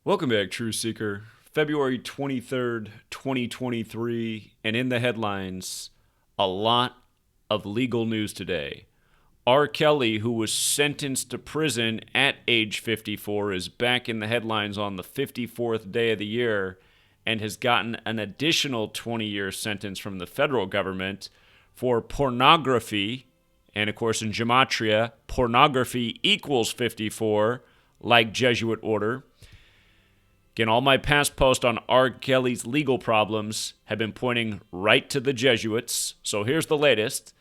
Welcome back, True Seeker. February 23rd, 2023, and in the headlines, a lot of legal news today. R. Kelly, who was sentenced to prison at age 54, is back in the headlines on the 54th day of the year and has gotten an additional 20-year sentence from the federal government for pornography. And of course, in Gematria, pornography equals 54, like Jesuit order. Again, all my past posts on R. Kelly's legal problems have been pointing right to the Jesuits. So here's the latest.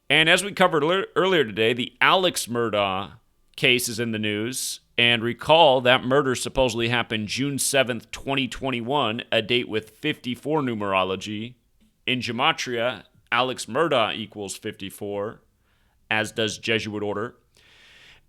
And as we covered earlier today, the Alex Murdaugh case is in the news. And recall that murder supposedly happened June 7th, 2021, a date with 54 numerology. In Gematria, Alex Murdaugh equals 54, as does Jesuit order.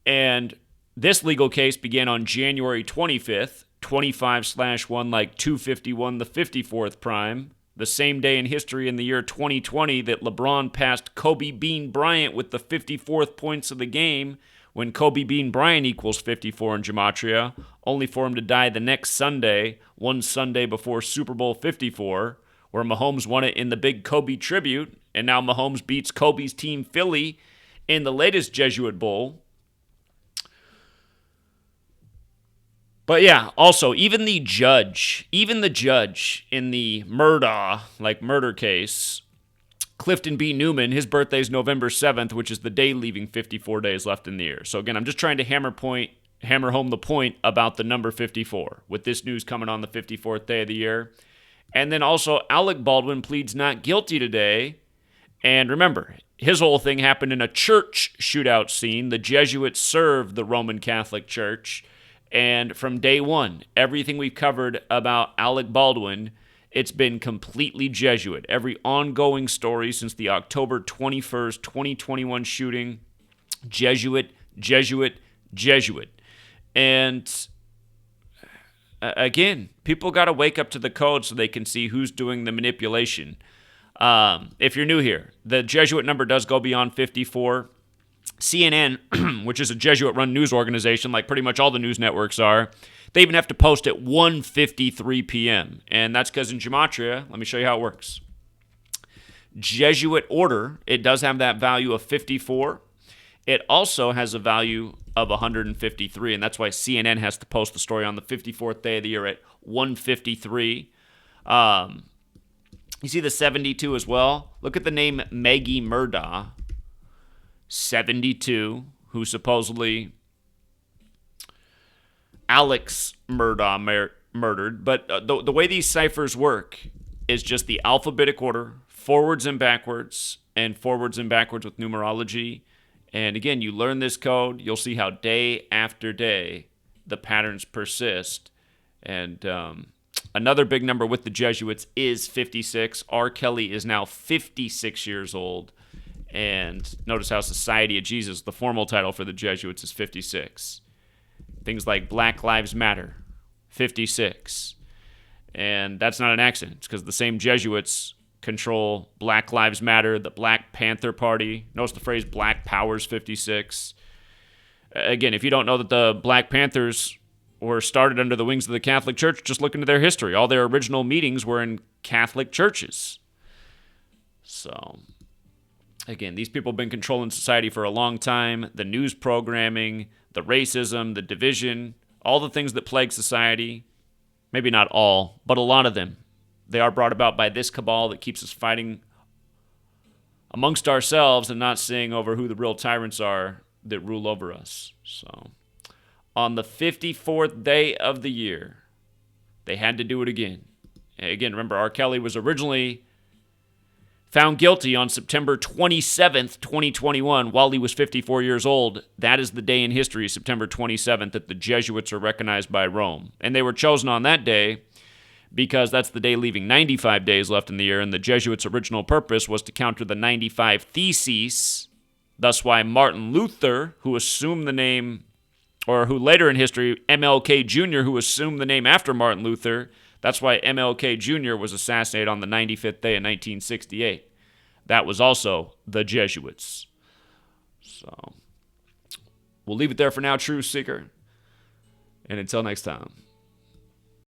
And this legal case began on January 25th. 25/1 like 251, the 54th prime, the same day in history in the year 2020 that LeBron passed Kobe Bean Bryant with the 54th points of the game when Kobe Bean Bryant equals 54 in Gematria, only for him to die the next Sunday, one Sunday before Super Bowl 54, where Mahomes won it in the big Kobe tribute, and now Mahomes beats Kobe's team Philly in the latest Jesuit Bowl. But yeah, also, even the judge in the Murdaugh, murder case, Clifton B. Newman, his birthday is November 7th, which is the day leaving 54 days left in the year. So again, I'm just trying to hammer home the point about the number 54, with this news coming on the 54th day of the year. And then also, Alec Baldwin pleads not guilty today. And remember, his whole thing happened in a church shootout scene. The Jesuits served the Roman Catholic Church. And from day one, everything we've covered about Alec Baldwin, it's been completely Jesuit. Every ongoing story since the October 21st, 2021 shooting, Jesuit. And again, people got to wake up to the code so they can see who's doing the manipulation. If you're new here, the Jesuit number does go beyond 54. CNN, which is a Jesuit-run news organization, like pretty much all the news networks are, they even have to post at 1:53 p.m. And that's because in Gematria, let me show you how it works. Jesuit order, it does have that value of 54. It also has a value of 153, and that's why CNN has to post the story on the 54th day of the year at 1:53. You see the 72 as well? Look at the name Maggie Murdaugh. 72, who supposedly Alex Murdaugh murdered. But the way these ciphers work is just the alphabetic order, forwards and backwards with numerology. And again, you learn this code, you'll see how day after day the patterns persist. And another big number with the Jesuits is 56. R. Kelly is now 56 years old. And notice how Society of Jesus, the formal title for the Jesuits, is 56. Things like Black Lives Matter, 56. And that's not an accident. It's because the same Jesuits control Black Lives Matter, the Black Panther Party. Notice the phrase Black Powers 56. Again, if you don't know that the Black Panthers were started under the wings of the Catholic Church, just look into their history. All their original meetings were in Catholic churches. So again, these people have been controlling society for a long time. The news programming, the racism, the division, all the things that plague society. Maybe not all, but a lot of them. They are brought about by this cabal that keeps us fighting amongst ourselves and not seeing over who the real tyrants are that rule over us. So, on the 54th day of the year, they had to do it again. Again, remember, R. Kelly was originally found guilty on September 27th, 2021, while he was 54 years old. That is the day in history, September 27th, that the Jesuits are recognized by Rome. And they were chosen on that day because that's the day leaving 95 days left in the year, and the Jesuits' original purpose was to counter the 95 Theses. Thus why Martin Luther, who assumed the name, or who later in history, MLK Jr., who assumed the name after Martin Luther, that's why MLK Jr. was assassinated on the 95th day in 1968. That was also the Jesuits. So, we'll leave it there for now, True Seeker. And until next time.